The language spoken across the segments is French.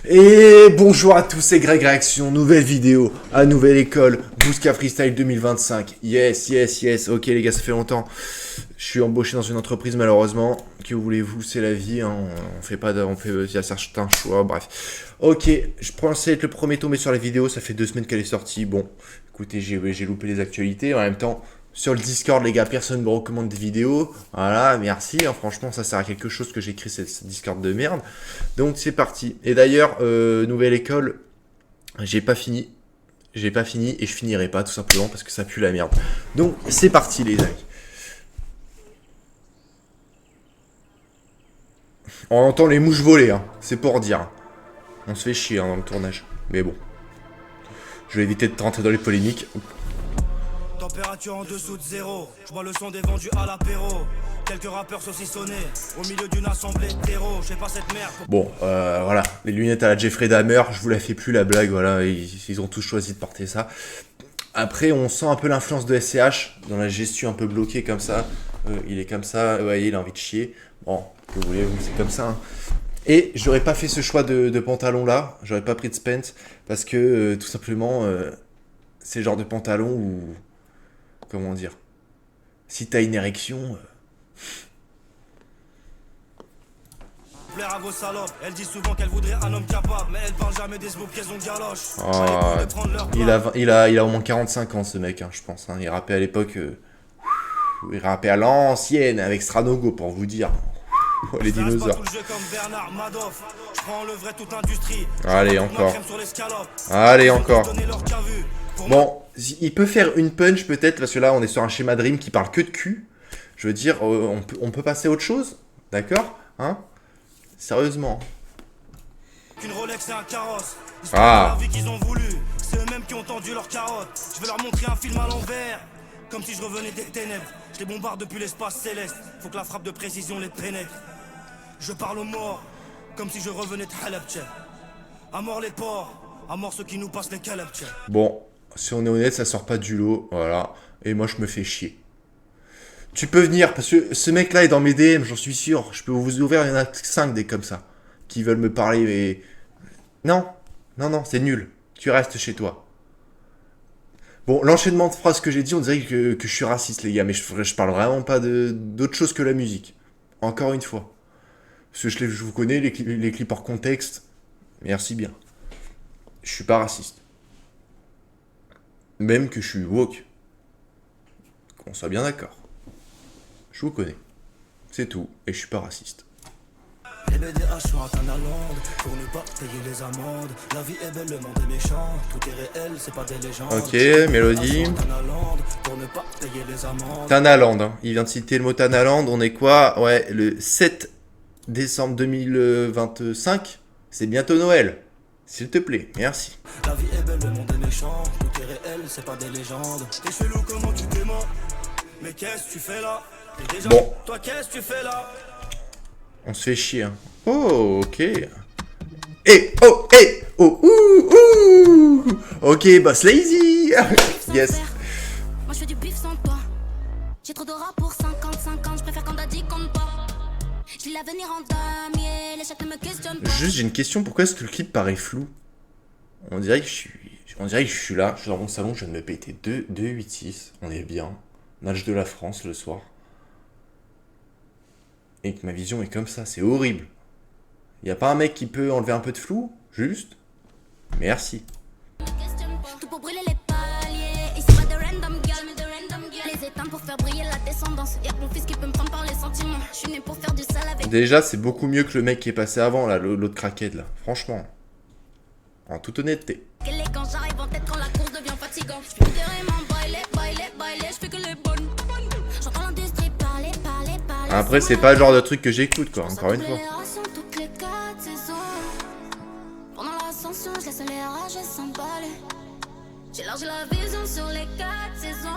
Et bonjour à tous, c'est Greg Réaction, nouvelle vidéo, à nouvelle école, Bousca Freestyle 2025. Yes, ok les gars, ça fait longtemps. Je suis embauché dans une entreprise malheureusement. Que voulez-vous, c'est la vie, hein. On fait pas il y a certains choix, bref. Ok, je pensais être le premier tombé sur la vidéo, ça fait 2 semaines qu'elle est sortie. Bon, écoutez, j'ai loupé les actualités, en même temps... Sur le Discord, les gars, personne ne me recommande des vidéos. Voilà, merci. Hein, franchement, ça sert à quelque chose que j'ai écrit ce Discord de merde. Donc, c'est parti. Et d'ailleurs, nouvelle école, j'ai pas fini. J'ai pas fini et je finirai pas, tout simplement, parce que ça pue la merde. Donc, c'est parti, les amis. On entend les mouches voler, hein. C'est pour dire. On se fait chier hein, dans le tournage. Mais bon. Je vais éviter de rentrer dans les polémiques. Température en dessous de zéro, je vois le son des vendus à l'apéro. Quelques rappeurs saucissonnés, au milieu d'une assemblée d'héros, je sais pas cette merde. Bon, voilà, les lunettes à la Jeffrey Dahmer, je vous la fais plus la blague, voilà, ils ont tous choisi de porter ça. Après, on sent un peu l'influence de SCH, dans la gestu un peu bloquée comme ça. Il est comme ça, vous voyez, il a envie de chier. Bon, que voulez-vous, c'est comme ça. Hein. Et j'aurais pas fait ce choix de pantalon là, j'aurais pas pris de Spence, parce que tout simplement, c'est le genre de pantalon où... Comment dire? Si t'as une érection... Plaire à vos salopes, elles disent souvent qu'elles voudraient un homme capable, mais elles parlent jamais des sbooks qu'elles ont galoche. Il a au moins 45 ans ce mec, hein, je pense. Hein. Il rappait à l'époque... il rappait à l'ancienne avec Stranogo pour vous dire. Oh, les dinosaures. Allez, encore. Allez, encore. Bon, il peut faire une punch peut-être, parce que là on est sur un schéma Dream qui parle que de cul. Je veux dire, on peut passer à autre chose, d'accord? Hein? Sérieusement. Qu'une Rolex et un carrosse. Ah. La vie qu'ils ont voulu, c'est eux-mêmes qui ont tendu leurs carottes. Je vais leur montrer un film à l'envers, comme si je revenais des ténèbres. Je les bombarde depuis l'espace céleste. Faut que la frappe de précision les pénètre. Je parle aux morts, comme si je revenais de Halabja. À mort les porcs, à mort ceux qui nous passent les Kalabja. Bon. Si on est honnête, ça sort pas du lot, voilà. Et moi, je me fais chier. Tu peux venir, parce que ce mec-là est dans mes DM, j'en suis sûr. Je peux vous ouvrir, il y en a 5 des comme ça. Qui veulent me parler, mais... Non, c'est nul. Tu restes chez toi. Bon, l'enchaînement de phrases que j'ai dit, on dirait que je suis raciste, les gars. Mais je parle vraiment pas d'autre chose que la musique. Encore une fois. Parce que je vous connais, les clips hors contexte. Merci bien. Je suis pas raciste. Même que je suis woke. Qu'on soit bien d'accord. Je vous connais. C'est tout. Et je suis pas raciste. Les BDH sont à Londres pour ne pas payer les amendes. La vie est belle, le monde est méchant. Tout est réel, c'est pas des légendes. Ok, mélodie. Tanaland. Hein. Il vient de citer le mot Tanaland. On est quoi? Ouais, le 7 décembre 2025. C'est bientôt Noël. S'il te plaît, merci. La vie est belle, le monde est méchant. Tout est réel, c'est pas des légendes. T'es chelou, comment tu t'aimes? Mais qu'est-ce que tu fais là? Déjà, bon. Toi, qu'est-ce que tu fais là? On se fait chier. Hein. Oh, ok. Ouh. Ok, Boss Lazy. Yes. Moi, je fais du bif sans toi. J'ai trop d'aura pour 55 ans. Je préfère quand t'as dit compte pas. Je lis l'avenir en damier. L'échec ne me questionne pas. Juste, j'ai une question. Pourquoi est-ce que le clip paraît flou? On dirait que je suis là. Je suis dans mon salon. Je viens de me péter 2-8-6. On est bien. Match de la France le soir. Et que ma vision est comme ça. C'est horrible. Y a pas un mec qui peut enlever un peu de flou? Juste. Merci. Tout pour brûler les paliers. Ici pas de random girl, mais de random girl. Les éteindre pour faire briller la descendance. Y'a que mon fils qui peut me prendre par les sentiments. Je suis né pour faire du sale avec. Déjà, c'est beaucoup mieux que le mec qui est passé avant, là, l'autre craquette, là. Franchement. En toute honnêteté. Quand j'arrive en tête, quand la course devient fatigante. Je fais carrément bailer. Je fais que les bonnes. J'entends l'industrie parler. Après, c'est pas le genre de truc que j'écoute, quoi, encore une fois. Pendant l'ascension, je laisse les rages s'emballer. J'ai largé la vision sur les 4 saisons.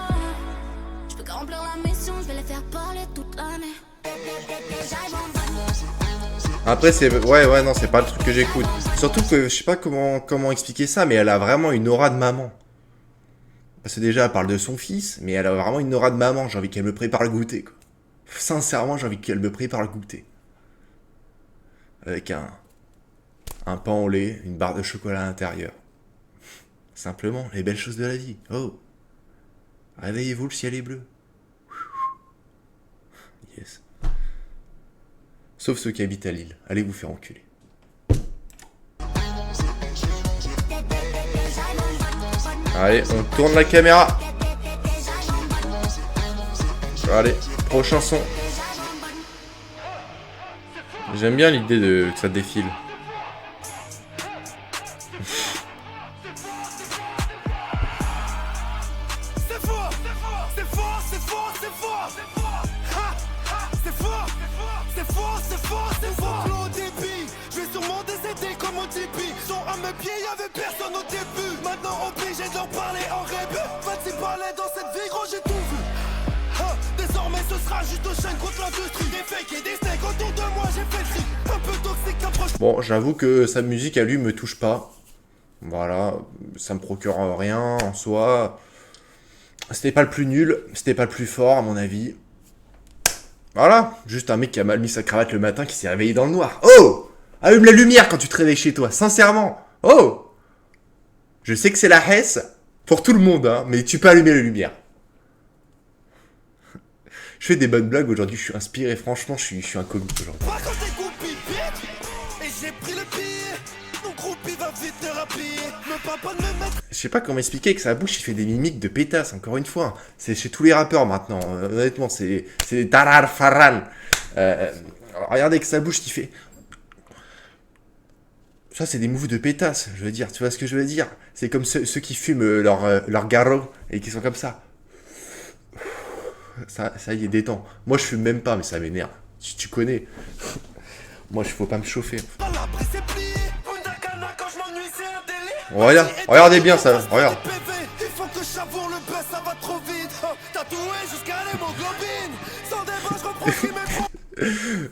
Je peux que remplir la mission, je vais les faire parler toute l'année. Après, c'est... Ouais, non, c'est pas le truc que j'écoute. Surtout que, je sais pas comment expliquer ça, mais elle a vraiment une aura de maman. Parce que déjà, elle parle de son fils, mais elle a vraiment une aura de maman. J'ai envie qu'elle me prépare le goûter, quoi. Sincèrement, j'ai envie qu'elle me prépare le goûter. Avec un un pain au lait, une barre de chocolat à l'intérieur. Simplement, les belles choses de la vie. Oh, réveillez-vous, le ciel est bleu. Yes. Sauf ceux qui habitent à Lille. Allez vous faire enculer. Allez, on tourne la caméra. Allez, prochain son. J'aime bien l'idée que ça défile. Bon, j'avoue que sa musique à lui me touche pas. Voilà, ça me procure rien en soi. C'était pas le plus nul, c'était pas le plus fort à mon avis. Voilà, juste un mec qui a mal mis sa cravate le matin qui s'est réveillé dans le noir. Oh! Allume la lumière quand tu te réveilles chez toi, sincèrement. Oh! Je sais que c'est la hesse pour tout le monde, hein, mais tu peux allumer la lumière. Je fais des bonnes blagues aujourd'hui, je suis inspiré, franchement, je suis un comique aujourd'hui. Je sais pas comment expliquer que sa bouche il fait des mimiques de pétasse, encore une fois. C'est chez tous les rappeurs maintenant, honnêtement, c'est Tarar Farran. Regardez que sa bouche qui fait... Ça c'est des moves de pétasse, je veux dire, tu vois ce que je veux dire? C'est comme ceux qui fument leur garrot et qui sont comme ça. Ça y est, détend. Moi je fume même pas, mais ça m'énerve. Tu connais. Moi il faut pas me chauffer. Regardez bien ça, regarde.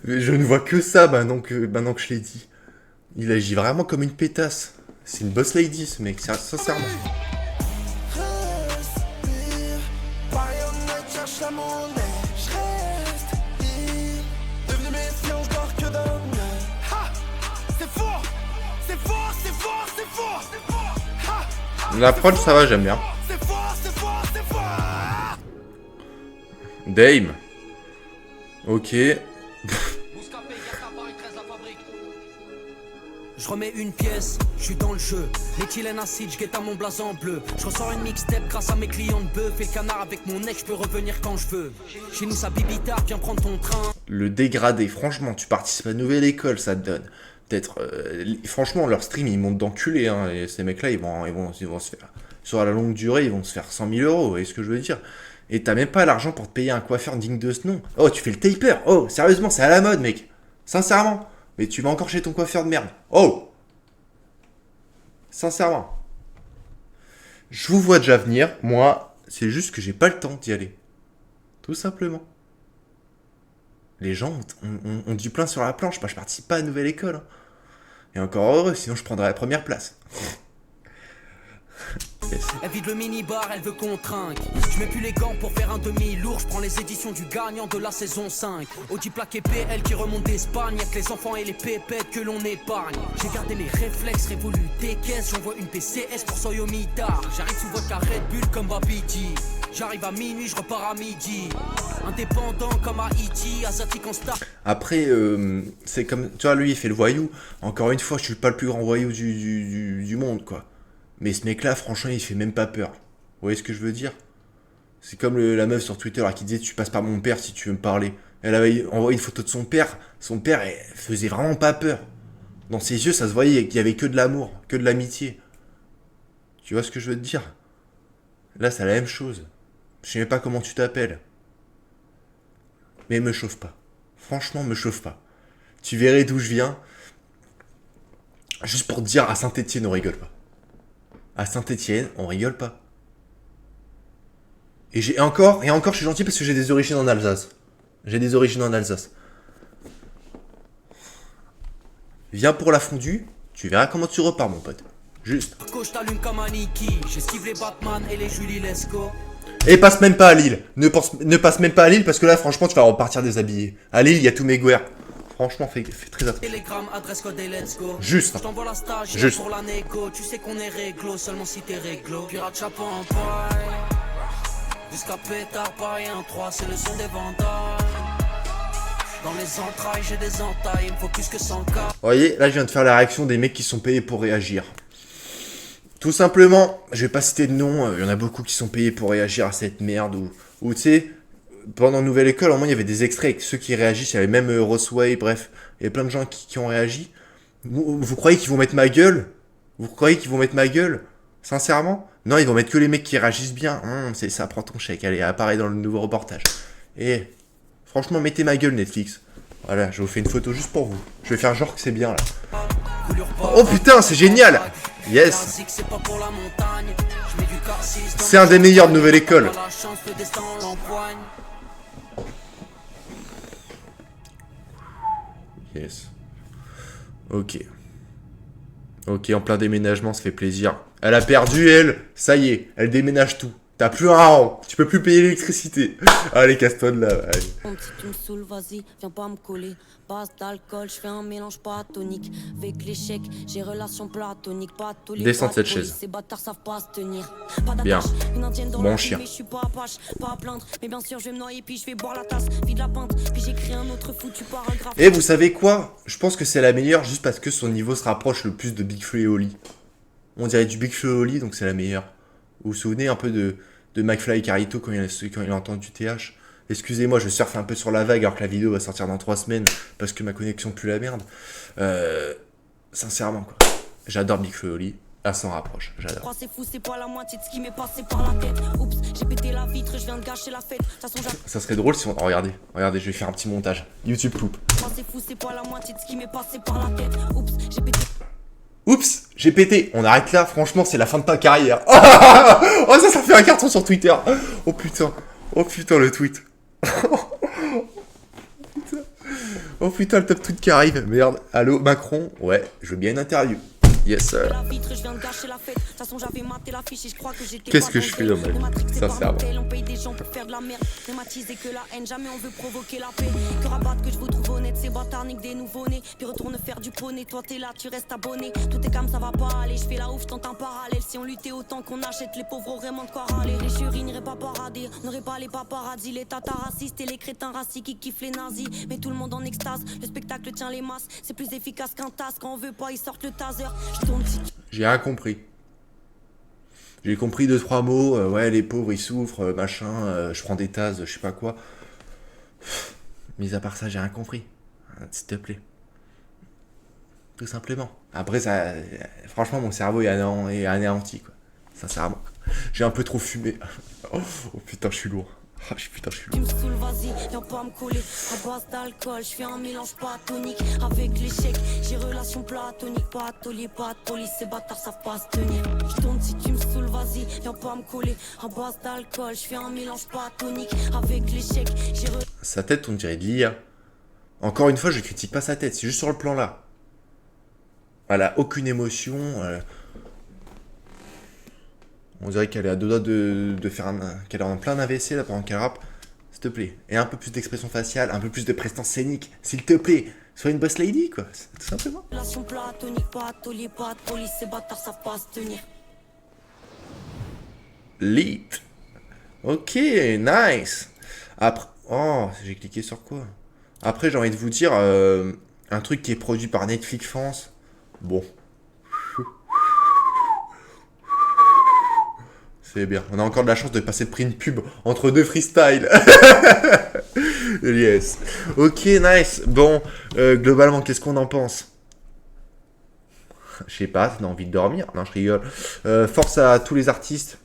Mais je ne vois que ça maintenant que je l'ai dit. Il agit vraiment comme une pétasse. C'est une boss lady ce mec, sincèrement. La prod ça va, j'aime bien. Dame. Ok. Je remets une pièce, je suis dans le jeu. L'éthylène acide, je guette à mon blason bleu. Je ressors une mixtape grâce à mes clients de bœuf. Et le canard avec mon nec, je peux revenir quand je veux. Chez nous ça bibitard, viens prendre ton train. Le dégradé, franchement, tu participes à une nouvelle école, ça te donne. Peut-être, franchement, leur stream, ils montent d'enculés, hein, et ces mecs-là, ils vont se faire, sur la longue durée, ils vont se faire 100 000 €, vous voyez ce que je veux dire? Et t'as même pas l'argent pour te payer un coiffeur digne de ce nom. Oh, tu fais le taper. Oh, sérieusement, c'est à la mode, mec. Sincèrement. Mais tu vas encore chez ton coiffeur de merde. Oh. Sincèrement. Je vous vois déjà venir. Moi, c'est juste que j'ai pas le temps d'y aller. Tout simplement. Les gens ont du plein sur la planche. Moi, je participe pas à une nouvelle école. Hein. Et encore heureux, sinon je prendrais la première place. Yes. Elle vide le mini-bar, elle veut qu'on trinque. Je mets plus les gants pour faire un demi-lourd. Je prends les éditions du gagnant de la saison 5. Audi plaqué PL qui remonte d'Espagne. Y'a que les enfants et les pépettes que l'on épargne. J'ai gardé mes réflexes, révolu des caisses. J'envoie une PCS pour Soyomita. J'arrive sous vodka Red Bull comme Babidi. J'arrive à minuit, je repars à midi. Indépendant comme à E.T., asiatique en star. Après, c'est comme... Tu vois, lui, il fait le voyou. Encore une fois, je suis pas le plus grand voyou du monde, quoi. Mais ce mec-là, franchement, il fait même pas peur. Vous voyez ce que je veux dire? C'est comme la meuf sur Twitter là, qui disait « Tu passes par mon père si tu veux me parler ». Elle avait envoyé une photo de son père. Son père, elle faisait vraiment pas peur. Dans ses yeux, ça se voyait qu'il y avait que de l'amour, que de l'amitié. Tu vois ce que je veux te dire? Là, c'est la même chose. Je sais même pas comment tu t'appelles. Mais me chauffe pas. Franchement, me chauffe pas. Tu verrais d'où je viens. Juste pour te dire, à Saint-Etienne, on rigole pas. À Saint-Etienne, on rigole pas. Et encore, je suis gentil parce que j'ai des origines en Alsace. J'ai des origines en Alsace. Viens pour la fondue, tu verras comment tu repars, mon pote. Juste. Et passe même pas à Lille. Ne passe même pas à Lille parce que là, franchement, tu vas repartir déshabillé. À Lille, il y a tous mes guerres. Franchement, fais très attention. Telegram, adresse code et let's go. Juste. Je t'envoie la stage Juste. pour la négo. Tu sais qu'on est réglo, seulement si t'es réglo. Pirate chapeau en paille. Jusqu'à pétard, pareil, un 3, c'est le son des vandailles. Dans les entrailles, j'ai des entailles, il me faut plus que 100 k. Vous voyez, là je viens de faire la réaction des mecs qui sont payés pour réagir. Tout simplement, je vais pas citer de nom, il y en a beaucoup qui sont payés pour réagir à cette merde. Ou tu sais, pendant Nouvelle École, au moins il y avait des extraits avec ceux qui réagissent, il y avait même Rossway, bref, il y a plein de gens qui ont réagi. Vous croyez qu'ils vont mettre ma gueule? Vous croyez qu'ils vont mettre ma gueule? Sincèrement? Non, ils vont mettre que les mecs qui réagissent bien. C'est ça, prends ton chèque, allez, apparaît dans le nouveau reportage. Et franchement, mettez ma gueule Netflix. Voilà, je vous fais une photo juste pour vous. Je vais faire genre que c'est bien là. Oh putain, c'est génial! Yes! C'est un des meilleurs de Nouvelle École. Yes. Ok. Ok, en plein déménagement, ça fait plaisir. Elle a perdu, elle. Ça y est, elle déménage tout. T'as plus un rang. Tu peux plus payer l'électricité. Allez, casse-toi de là. Allez. Si tu me saoules, vas-y, viens pas me coller. Base d'alcool, je fais un mélange pas tonique. Avec l'échec, j'ai relation platonique. Pas tous les Descends de cette chaise. Ces bâtards savent pas se tenir. Bien. Une indienne dans Bon la chien. rue, mais je suis pas apache, pas à plaindre. Mais bien sûr, je vais me noyer, puis je vais boire la tasse. Vide la pinte, puis j'écris un autre foutu paragraphe. Et vous savez quoi? Je pense que c'est la meilleure juste parce que son niveau se rapproche le plus de Big Flo et Oli. On dirait du Big Flo et Oli, donc c'est la meilleure. Vous vous souvenez un peu de McFly et Carlito quand il a entendu TH? Excusez-moi, je surfe un peu sur la vague alors que la vidéo va sortir dans 3 semaines parce que ma connexion pue la merde. Sincèrement, quoi. J'adore Big Flo et Oli. Elle s'en rapproche, j'adore. C'est fou, c'est pas la moitié de ce qui m'est passé par la tête. Oups, j'ai pété la vitre, je viens de gâcher la fête. De toute façon, Ça serait drôle si on... Oh, regardez, je vais faire un petit montage. YouTube coupe. c'est fou, c'est pas la moitié de ce qui m'est passé par la tête. Oups, j'ai pété. Oups, j'ai pété. On arrête là, franchement, c'est la fin de ta carrière. Oh, ça fait un carton sur Twitter. Oh putain, le tweet. Oh putain, le top tweet qui arrive. Merde. Allô, Macron? Ouais, je veux bien une interview. Yes, sir. La vitre, je viens de gâcher la fête. De toute façon, j'avais maté l'affiche et je crois que j'étais. Qu'est-ce que je fais dans ma vie? Sincèrement. On paye des gens pour faire de la merde. Thématiser que la haine, jamais on veut provoquer la paix. Que rabattre, que je vous trouve honnête, ces bâtards niquent des nouveaux-nés. Puis retourne faire du poney. Toi, t'es là, tu restes abonné. Tout est comme ça va pas aller. Je fais la ouf, je tente un parallèle. Si on luttait autant qu'on achète, les pauvres auraient vraiment de quoi râler. Les jurys n'iraient pas parader. On n'aurait pas les paparazzis, les tatas racistes et les crétins racistes qui kiffent les nazis. Mais tout le monde en extase. Le spectacle tient les masses. C'est plus efficace qu'un tasse. Quand on veut pas, ils sortent le taser. Je tourne si tu... J'ai rien compris. J'ai compris 2-3 mots. Ouais, les pauvres, ils souffrent, machin. Je prends des tasses, je sais pas quoi. Mis à part ça, j'ai rien compris. S'il te plaît. Tout simplement. Après, ça, franchement, mon cerveau est anéanti, quoi. Sincèrement. J'ai un peu trop fumé. Oh putain, je suis lourd. Ah, putain, je suis Tu lourd. me saoules, vas-y, viens pas me coller. À base d'alcool, je fais un mélange pas tonique. Avec l'échec, j'ai relation platonique. Pas taulier, pas taulier, ces bâtards savent pas se tenir. Je tourne si tu me saoules, vas-y, viens pas me coller. À base d'alcool, je fais un mélange pas tonique. Avec l'échec, j'ai Sa tête, on dirait de l'IA. Encore une fois, je critique pas sa tête, c'est juste sur le plan là. Elle a aucune émotion. On dirait qu'elle est à deux doigts de faire qu'elle est en plein AVC là pendant qu'elle rappe. S'il te plaît. Et un peu plus d'expression faciale, un peu plus de prestance scénique. S'il te plaît. Sois une boss lady, quoi. Tout simplement. relation platonique. Pas taulier, pas taulier, ces bâtards savent pas se tenir. Lit. Ok, nice. Après. Oh, j'ai cliqué sur quoi? Après, j'ai envie de vous dire un truc qui est produit par Netflix France. Bon. C'est bien. On a encore de la chance de passer de prix une pub entre deux freestyles. Yes. Ok, nice. Bon, globalement, qu'est-ce qu'on en pense? Je sais pas, t'as envie de dormir? Non, je rigole. Force à tous les artistes,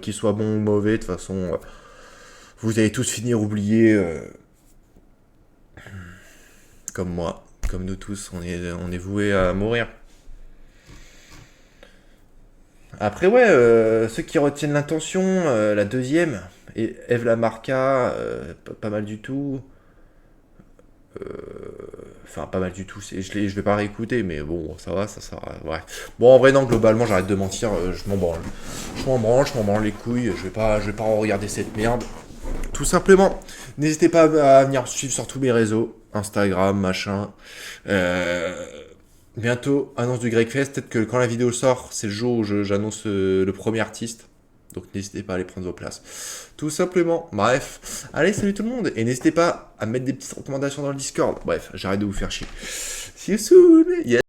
qu'ils soient bons ou mauvais. De toute façon, vous allez tous finir oubliés. Comme moi, comme nous tous, on est voués à mourir. Après, ouais, ceux qui retiennent l'intention, la deuxième, et Eve Lamarca, pas mal du tout. Enfin, pas mal du tout, je vais pas réécouter, mais bon, ça va, ouais. Bon, en vrai, non, globalement, j'arrête de mentir, je m'en branle. Je m'en branle les couilles, je vais pas regarder cette merde. tout simplement. N'hésitez pas à venir me suivre sur tous mes réseaux, Instagram, machin. Bientôt, annonce du Gregfest. Peut-être que quand la vidéo sort, c'est le jour où j'annonce le premier artiste. Donc n'hésitez pas à aller prendre vos places. Tout simplement. Bref. Allez, salut tout le monde. Et n'hésitez pas à mettre des petites recommandations dans le Discord. Bref, j'arrête de vous faire chier. See you soon. Yeah.